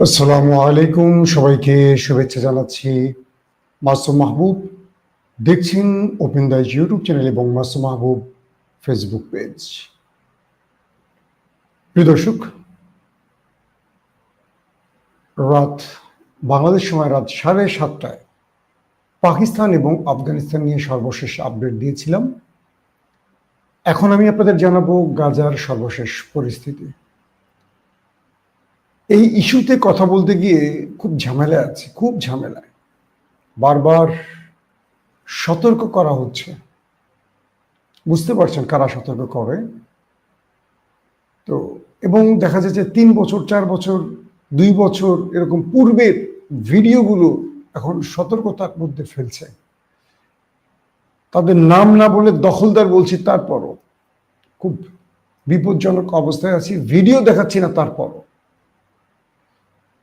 আসসালামু আলাইকুম, সবাইকে শুভেচ্ছা জানাচ্ছি। মাসুম মাহবুব দেখছেন ওপেন দাইজ ইউটিউব চ্যানেল এবং মাসুম মাহবুব ফেসবুক পেজ। প্রিয় দর্শক, বাংলাদেশ সময় রাত 7:30টায় পাকিস্তান এবং আফগানিস্তান নিয়ে সর্বশেষ আপডেট দিয়েছিলাম। এখন আমি আপনাদের জানাবো গাজার সর্বশেষ পরিস্থিতি। এই ইস্যুতে কথা বলতে গিয়ে খুব ঝামেলায় আছে, খুব ঝামেলায়। বারবার সতর্ক করা হচ্ছে, বুঝতে পারছেন কারা সতর্ক করে। তো এবং দেখা যাচ্ছে 3 বছর, 4 বছর, 2 বছর এরকম পূর্বের ভিডিওগুলো এখন সতর্কতার মধ্যে ফেলছে। তাদের নাম না বলে দখলদার বলছি, তারপরও খুব বিপজ্জনক অবস্থায় আছি। ভিডিও দেখাচ্ছি না, তারপরও।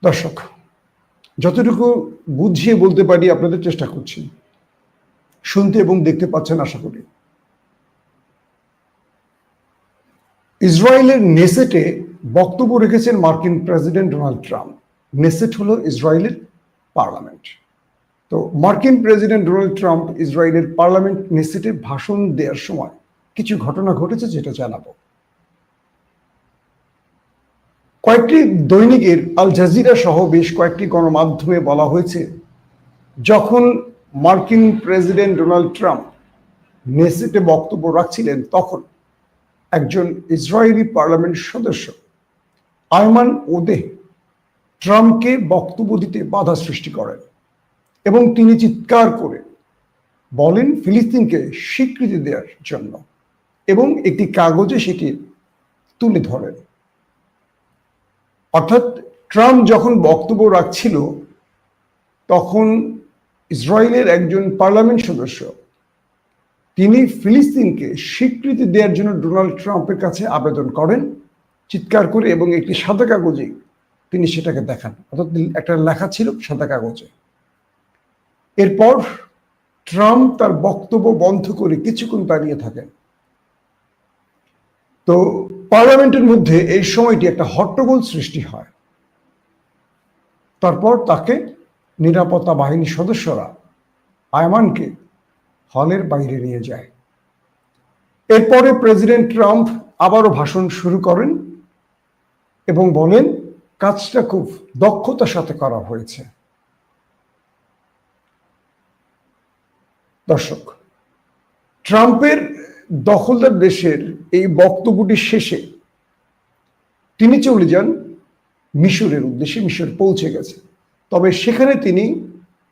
দর্শক, যতটুকু বুঝিয়ে বলতে পারি আপনাদের চেষ্টা করছি। শুনতে এবং দেখতে পাচ্ছেন আশা করি। ইসরায়েলের নেসেটে বক্তব্য রেখেছেন মার্কিন প্রেসিডেন্ট ডোনাল্ড ট্রাম্প। নেসেট হলো ইসরায়েলের পার্লামেন্ট। তো মার্কিন প্রেসিডেন্ট ডোনাল্ড ট্রাম্প ইসরায়েলের পার্লামেন্ট নেসেটে ভাষণ দেওয়ার সময় কিছু ঘটনা ঘটেছে, যেটা জানাবো। কয়েকটি দৈনিকের আল জাজিরা সহ বেশ কয়েকটি গণমাধ্যমে বলা হয়েছে, যখন মার্কিন প্রেসিডেন্ট ডোনাল্ড ট্রাম্প নেসেটে বক্তব্য রাখছিলেন, তখন একজন ইসরায়েলি পার্লামেন্ট সদস্য আয়মান ওদেহ ট্রাম্পকে বক্তব্য দিতে বাধা সৃষ্টি করেন এবং তিনি চিৎকার করে বলেন ফিলিস্তিনকে স্বীকৃতি দেওয়ার জন্য, এবং একটি কাগজে সেটি তুলে ধরেন। অর্থাৎ ট্রাম্প যখন বক্তব্য রাখছিল, তখন ইসরায়েলের একজন পার্লামেন্ট সদস্য তিনি ফিলিস্তিনকে স্বীকৃতি দেওয়ার জন্য ডোনাল্ড ট্রাম্পের কাছে আবেদন করেন চিৎকার করে, এবং একটি সাদা কাগজে তিনি সেটাকে দেখান। অর্থাৎ একটা লেখা ছিল সাদা কাগজে। এরপর ট্রাম্প তার বক্তব্য বন্ধ করে কিছুক্ষণ দাঁড়িয়ে থাকেন। তো পার্লামেন্টের মধ্যে এই সময়টি একটা হট্টগোল সৃষ্টি হয়। তারপর তাকে নিরাপত্তা বাহিনীর সদস্যরা আয়মানকে হলের বাইরে নিয়ে যায়। এরপরে প্রেসিডেন্ট ট্রাম্প আবারও ভাষণ শুরু করেন এবং বলেন কাজটা খুব দক্ষতার সাথে করা হয়েছে। দর্শক, ট্রাম্পের দখলদার দেশের এই বক্তব্যটির শেষে তিনি চলে যান মিশরের উদ্দেশ্যে। মিশর পৌঁছে গেছে, তবে সেখানে তিনি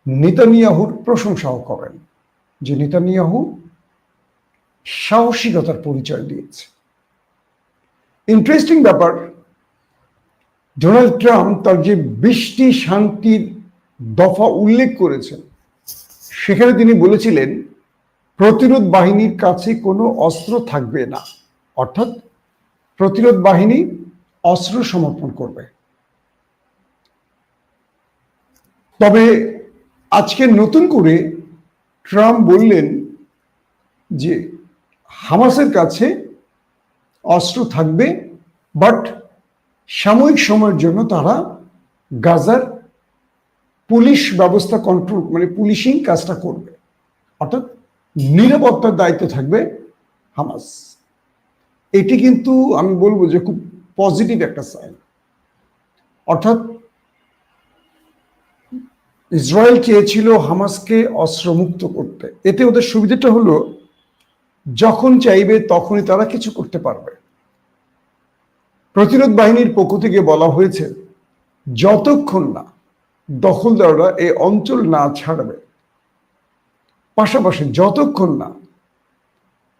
নেতানিয়াহুর প্রশংসাও করেন, যে নেতানিয়াহু সাহসিকতার পরিচয় দিয়েছে। ইন্টারেস্টিং ব্যাপার, ডোনাল্ড ট্রাম্প তার যে 20টি শান্তির দফা উল্লেখ করেছেন, সেখানে তিনি বলেছিলেন প্রতিরোধ বাহিনীর কাছে কোনো অস্ত্র থাকবে না। অর্থাৎ প্রতিরোধ বাহিনী অস্ত্র সমর্পণ করবে। তবে আজকে নতুন করে ট্রাম্প বললেন যে হামাসের কাছে অস্ত্র থাকবে, বাট সাময়িক সময়ের জন্য তারা গাজার পুলিশ ব্যবস্থা কন্ট্রোল, মানে পুলিশিং কাজটা করবে। অর্থাৎ নিরাপত্তার দায়িত্ব থাকবে হামাস। এটি কিন্তু আমি বলবো যে খুব পজিটিভ একটা সাইন। অর্থাৎ ইসরায়েল চেয়েছিল হামাসকে অস্ত্রমুক্ত করতে। এতে ওদের সুবিধাটা হলো যখন চাইবে তখনই তারা কিছু করতে পারবে। প্রতিরোধ বাহিনীর পক্ষ থেকে বলা হয়েছে যতক্ষণ না দখলদাররা এই অঞ্চল না ছাড়বে, পাশাপাশি যতক্ষণ না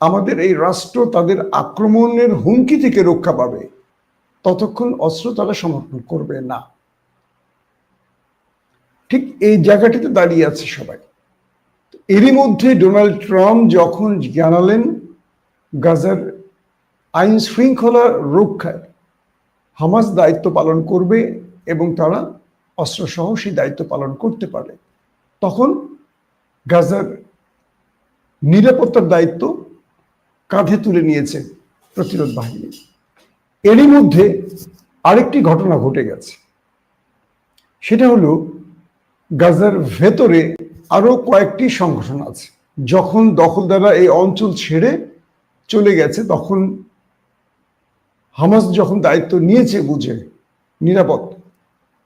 আমাদের এই রাষ্ট্র তাদের আক্রমণের হুমকি থেকে রক্ষা পাবে, ততক্ষণ অস্ত্র তারা সমর্পণ করবে না। ঠিক এই জায়গাটিতে দাঁড়িয়ে আছে সবাই। এরই মধ্যে ডোনাল্ড ট্রাম্প যখন জানালেন গাজার আইন শৃঙ্খলা রক্ষায় হামাস দায়িত্ব পালন করবে এবং তারা অস্ত্রসহ সেই দায়িত্ব পালন করতে পারে, তখন গাজার নিরাপত্তার দায়িত্ব কাঁধে তুলে নিয়েছে প্রতিরোধ বাহিনী। এরই মধ্যে আরেকটি ঘটনা ঘটে গেছে। সেটা হলো গাজার ভেতরে আরো কয়েকটি সংগঠন আছে। যখন দখলদাররা এই অঞ্চল ছেড়ে চলে গেছে, তখন হামাস যখন দায়িত্ব নিয়েছে বুঝে নিরাপদ,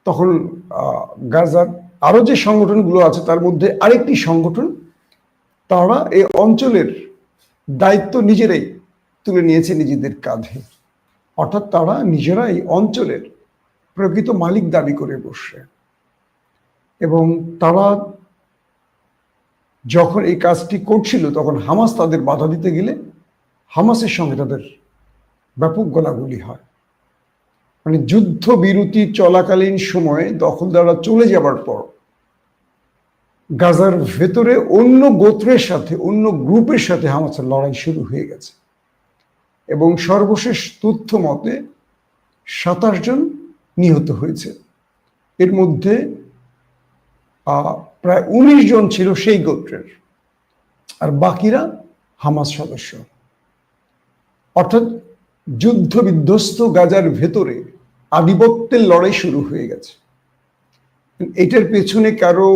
তখন গাজার আরো যে সংগঠনগুলো আছে তার মধ্যে আরেকটি সংগঠন, তারা এই অঞ্চলের দায়িত্ব নিজেরাই তুলে নিয়েছে নিজেদের কাঁধে। অর্থাৎ তারা নিজেরা এই অঞ্চলের প্রকৃত মালিক দাবি করে বসে, এবং তারা যখন এই কাজটি করছিল তখন হামাস তাদের বাধা দিতে গেলে হামাসের সঙ্গে তাদের ব্যাপক গোলাগুলি হয়। মানে যুদ্ধ বিরতি চলাকালীন সময়ে দখলদাররা চলে যাবার পর গাজার ভেতরে অন্য গোত্রের সাথে, অন্য গ্রুপের সাথে হামাসের লড়াই শুরু হয়ে গেছে, এবং সর্বশেষ তথ্য মতে 27 জন নিহত হয়েছে। এর মধ্যে প্রায় 19 জন ছিল সেই গোত্রের, আর বাকিরা হামাস সদস্য। অর্থাৎ যুদ্ধ বিধ্বস্ত গাজার ভেতরে আধিপত্যের লড়াই শুরু হয়ে গেছে। এটার পেছনে কারো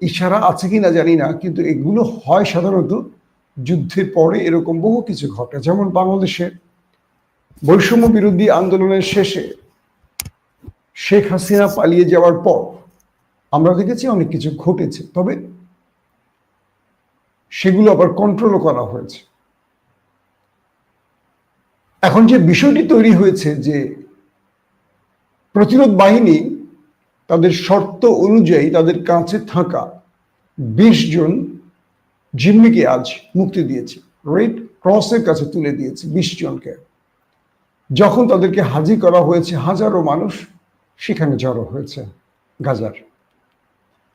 ইশারা আছে কিনা জানি না, কিন্তু এগুলো হয় সাধারণত যুদ্ধের পরে। এরকম বহু কিছু ঘটে, যেমন বাংলাদেশে বৈষম্য বিরোধী আন্দোলনের শেষে শেখ হাসিনা পালিয়ে যাওয়ার পর আমরা দেখেছি অনেক কিছু ঘটেছে, তবে সেগুলো আবার কন্ট্রোলও করা হয়েছে। এখন যে বিষয়টি তৈরি হয়েছে যে প্রতিরোধ বাহিনী তাদের শর্ত অনুযায়ী তাদের কাছে থাকা 20 জন জিম্মিকে আজ মুক্তি দিয়েছে, রেড ক্রসের কাছে তুলে দিয়েছে 20 জনকে। যখন তাদেরকে হাজির করা হয়েছে, হাজারো মানুষ সেখানে জড়ো হয়েছে গাজার।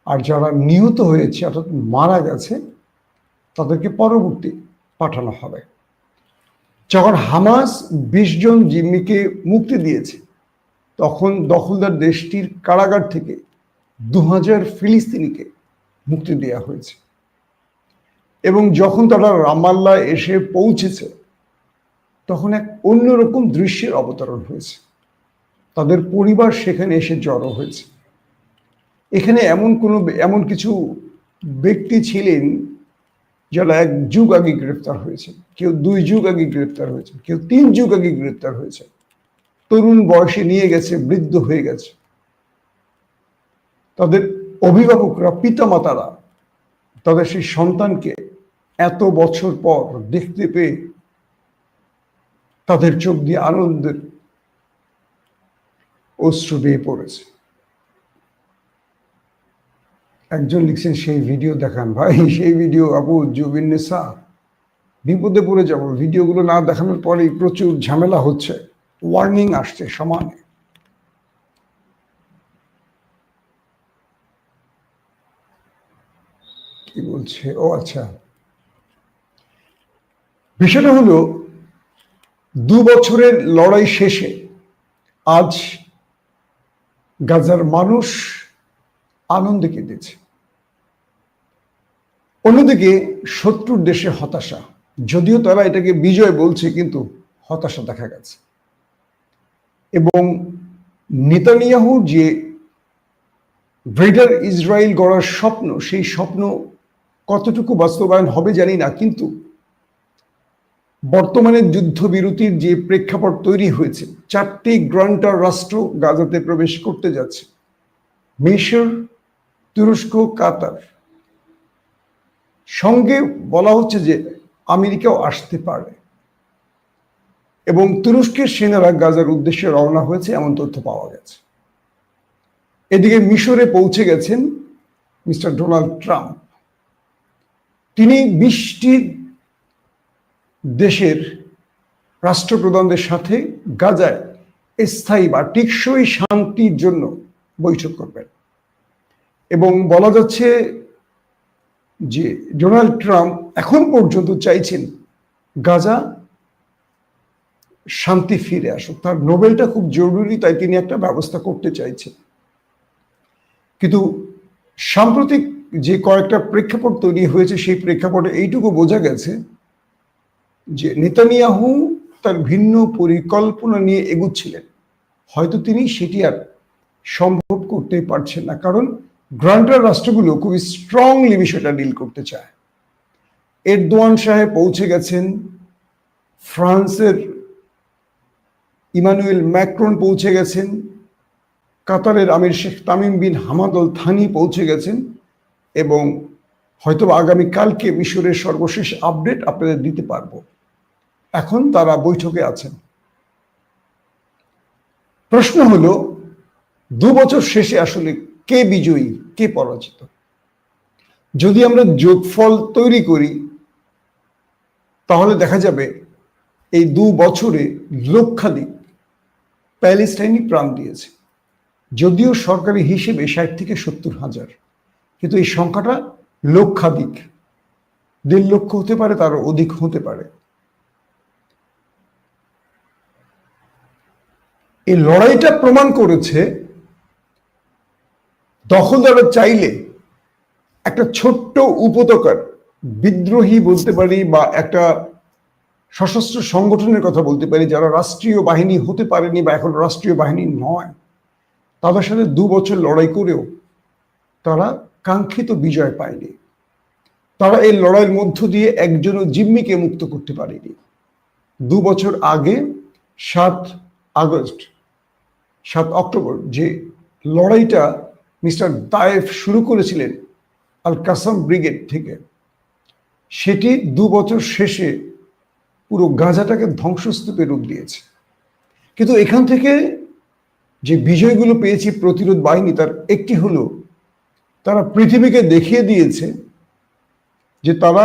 আর যারা নিহত হয়েছে অর্থাৎ মারা গেছে তাদেরকে পরবর্তী পাঠানো হবে। যখন হামাস 20 জন জিম্মিকে মুক্তি দিয়েছে, তখন দখলদার দেশটির কারাগার থেকে 2000 ফিলিস্তিনিকে মুক্তি দেওয়া হয়েছে। এবং যখন তারা রামাল্লাহ এসে পৌঁছেছে, তখন এক অন্যরকম দৃশ্যের অবতরণ হয়েছে। তাদের পরিবার সেখানে এসে জড়ো হয়েছে। এখানে এমন কিছু ব্যক্তি ছিলেন যারা 1 যুগ আগে গ্রেফতার হয়েছে, কেউ 2 যুগ আগে গ্রেফতার হয়েছে, কেউ 3 যুগ আগে গ্রেফতার হয়েছে। তরুণ বয়সে নিয়ে গেছে, বৃদ্ধ হয়ে গেছে। তাদের অভিভাবকরা, পিতামাতারা তাদের সেই সন্তানকে এত বছর পর দেখতে পেয়ে তাদের চোখ দিয়ে আনন্দের অশ্রু বেয়ে পড়েছে। একজন লিখছেন, সেই ভিডিও দেখান ভাই, সেই ভিডিও আপু জুবিন্নেসা, বিপদে পড়ে যাব। ভিডিওগুলো না দেখানোর পরেই প্রচুর ঝামেলা হচ্ছে, ওয়ার্নিং আসছে সমানে। কি বলছে? ও আচ্ছা, বিষয়টা হলো 2 বছরের লড়াই শেষে আজ গাজার মানুষ আনন্দে কেঁদেছে। অন্যদিকে শত্রুর দেশে হতাশা, যদিও তারা এটাকে বিজয় বলছে, কিন্তু হতাশা দেখা গেছে। এবং নেতানিয়াহুর যে গ্রেটার ইসরায়েল গড়ার স্বপ্ন, সেই স্বপ্ন কতটুকু বাস্তবায়ন হবে জানি না, কিন্তু বর্তমানে যুদ্ধবিরতির যে প্রেক্ষাপট তৈরি হয়েছে, 4টি গ্রান্টার রাষ্ট্র গাজাতে প্রবেশ করতে যাচ্ছে, মিশর, তুরস্ক, কাতার। সঙ্গে বলা হচ্ছে যে আমেরিকাও আসতে পারে, এবং তুরস্কের সেনারা গাজার উদ্দেশ্যে রওনা হয়েছে এমন তথ্য পাওয়া গেছে। এদিকে মিশরে পৌঁছে গেছেন মিস্টার ডোনাল্ড ট্রাম্প। তিনি 20টি দেশের রাষ্ট্রপ্রধানদের সাথে গাজায় স্থায়ী বা টেকসই শান্তির জন্য বৈঠক করবেন। এবং বলা যাচ্ছে যে ডোনাল্ড ট্রাম্প এখন পর্যন্ত চাইছেন গাজা শান্তি ফিরে আসুক। তার নোবেলটা খুব জরুরি, তাই তিনি একটা ব্যবস্থা করতে চাইছেন। কিন্তু সাম্প্রতিক যে কয়েকটা প্রেক্ষাপট তৈরি হয়েছে, সেই প্রেক্ষাপটে এইটুকু বোঝা গেছে যে নেতানিয়াহু তার ভিন্ন পরিকল্পনা নিয়ে এগুচ্ছিলেন। হয়তো তিনি সেটি আর সম্ভব করতেই পারছেন না, কারণ গ্রান্টার রাষ্ট্রগুলো খুবই স্ট্রংলি বিষয়টা ডিল করতে চায়। এরদোয়ান সাহেব পৌঁছে গেছেন, ফ্রান্সের ইমানুয়েল ম্যাক্রন পৌঁছে গেছেন, কাতারের আমির Sheikh Tamim bin Hamad Al Thani পৌঁছে গেছেন, এবং হয়তো আগামীকালকে মিশরের সর্বশেষ আপডেট আপনাদের দিতে পারবো। এখন তারা বৈঠকে আছেন। প্রশ্ন হলো 2 বছর শেষে আসলে কে বিজয়ী, কে পরাজিত? যদি আমরা যোগফল তৈরি করি তাহলে দেখা যাবে এই 2 বছরে লক্ষাধিক প্যালেস্টাইনি প্রাণ দিয়েছে। যদিও সরকারি হিসেবে 60 থেকে 70 হাজার, কিন্তু এই সংখ্যাটা লক্ষাধিক, 1.5 লক্ষ হতে পারে, তারও অধিক হতে পারে। এই লড়াইটা প্রমাণ করেছে দখলদাররা চাইলে একটা ছোট্ট উপত্যকার বিদ্রোহী বলতে পারি, বা একটা সশস্ত্র সংগঠনের কথা বলতে পারি, যারা রাষ্ট্রীয় বাহিনী হতে পারেনি বা এখন রাষ্ট্রীয় বাহিনী নয়, তাদের সাথে 2 বছর লড়াই করেও তারা কাঙ্ক্ষিত বিজয় পায়নি। তারা এই লড়াইয়ের মধ্য দিয়ে একজনও জিম্মিকে মুক্ত করতে পারেনি। 2 বছর আগে 7 অক্টোবর যে লড়াইটা মিস্টার দায়েফ শুরু করেছিলেন আল কাসাম ব্রিগেড থেকে, সেটি 2 বছর শেষে পুরো গাজাটাকে ধ্বংসস্তূপে রূপ দিয়েছে। কিন্তু এখান থেকে যে বিজয়গুলো পেয়েছি প্রতিরোধ বাহিনী, তার একটি হলো তারা পৃথিবীকে দেখিয়ে দিয়েছে যে তারা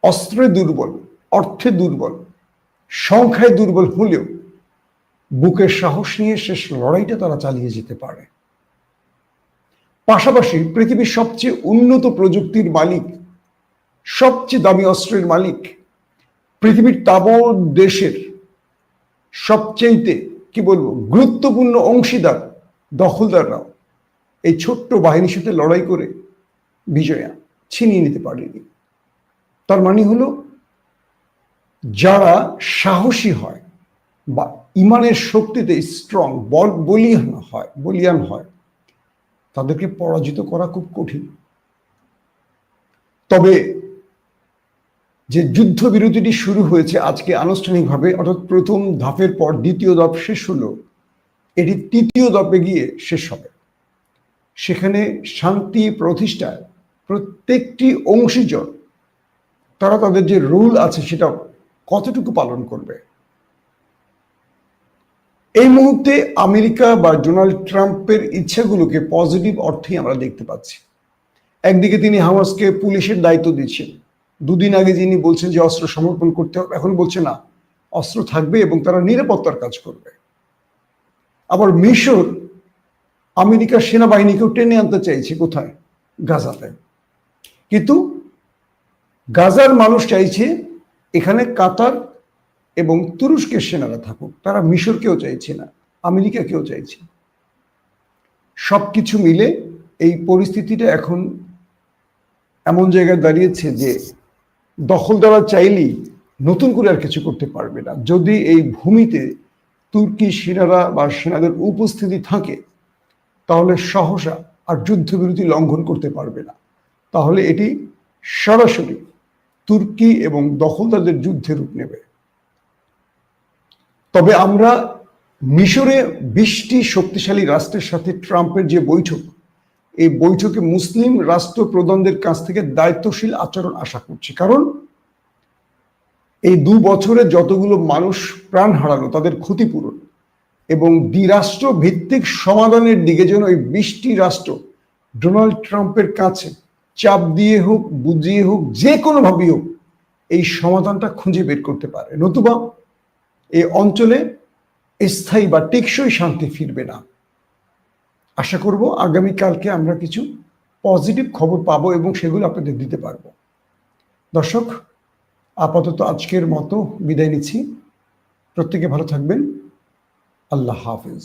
অস্ত্রে দুর্বল, অর্থে দুর্বল, সংখ্যায় দুর্বল হলেও বুকের সাহস নিয়ে শেষ লড়াইটা তারা চালিয়ে যেতে পারে। পাশাপাশি পৃথিবীর সবচেয়ে উন্নত প্রযুক্তির মালিক, সবচেয়ে দামি অস্ত্রের মালিক, পৃথিবীর তাবৎ দেশের সবচেয়ে কি বলবো গুরুত্বপূর্ণ অংশীদার দখলদাররাও এই ছোট্ট বাহিনীর সাথে লড়াই করে বিজয় ছিনিয়ে নিতে পারেনি। তার মানে হলো যারা সাহসী হয় বা ইমানের শক্তিতে স্ট্রং, বলিয়ান হয়, তাদেরকে পরাজিত করা খুব কঠিন। তবে যে যুদ্ধবিরতিটি শুরু হয়েছে আজকে আনুষ্ঠানিকভাবে, অর্থাৎ প্রথম ধাপের পর দ্বিতীয় ধাপ শেষ হলো, এটি তৃতীয় ধাপে গিয়ে শেষ হবে। সেখানে শান্তি প্রতিষ্ঠায় প্রত্যেকটি অংশীজন তারা তাদের যে রুল আছে সেটা কতটুকু পালন করবে। এই মুহূর্তে আমেরিকা বা ডোনাল্ড ট্রাম্পের ইচ্ছাগুলোকে পজিটিভ অর্থেই আমরা দেখতে পাচ্ছি। একদিকে তিনি হামাসকে পুলিশের দায়িত্ব দিচ্ছেন, 2 দিন আগে যিনি বলছেন যে অস্ত্র সমর্পণ করতে হবে, এখন বলছে না, অস্ত্র থাকবে এবং তারা নিরাপত্তার কাজ করবে। আবার মিশর আমেরিকার সেনাবাহিনীকেও টেনে আনতে চাইছে কোথায়? গাজাতে। কিন্তু গাজার মানুষ চাইছে এখানে কাতার এবং তুরস্কের সেনারা থাকুক, তারা মিশরকেও চাইছে না, আমেরিকাকেও চাইছে। সবকিছু মিলে এই পরিস্থিতিটা এখন এমন জায়গায় দাঁড়িয়েছে যে দখলদাররা চাইলেই নতুন করে আর কিছু করতে পারবে না। যদি এই ভূমিতে তুর্কি সেনারা বা সেনাদের উপস্থিতি থাকে তাহলে সহসা আর যুদ্ধবিরতি লঙ্ঘন করতে পারবে না। তাহলে এটি সরাসরি তুর্কি এবং দখলদারদের যুদ্ধে রূপ নেবে। তবে আমরা মিশরে 20টি শক্তিশালী রাষ্ট্রের সাথে ট্রাম্পের যে বৈঠক, এই বৈঠকে মুসলিম রাষ্ট্র প্রধানদের কাছ থেকে দায়িত্বশীল আচরণ আশা করছি। কারণ এই 2 বছরে যতগুলো মানুষ প্রাণ হারালো তাদের ক্ষতিপূরণ এবং দ্বিরাষ্ট্র ভিত্তিক সমাধানের দিকে যেন এই 20টি রাষ্ট্র ডোনাল্ড ট্রাম্পের কাছে চাপ দিয়ে হোক, বুঝিয়ে হোক, যে কোনোভাবেই হোক এই সমাধানটা খুঁজে বের করতে পারে, নতুবা এই অঞ্চলে স্থায়ী বা টেকসই শান্তি ফিরবে না। আশা করব আগামীকালকে আমরা কিছু পজিটিভ খবর পাবো এবং সেগুলো আপনাদের দিতে পারবো। দর্শক, আপাতত আজকের মতো বিদায় নিচ্ছি। প্রত্যেকে ভালো থাকবেন। আল্লাহ হাফেজ।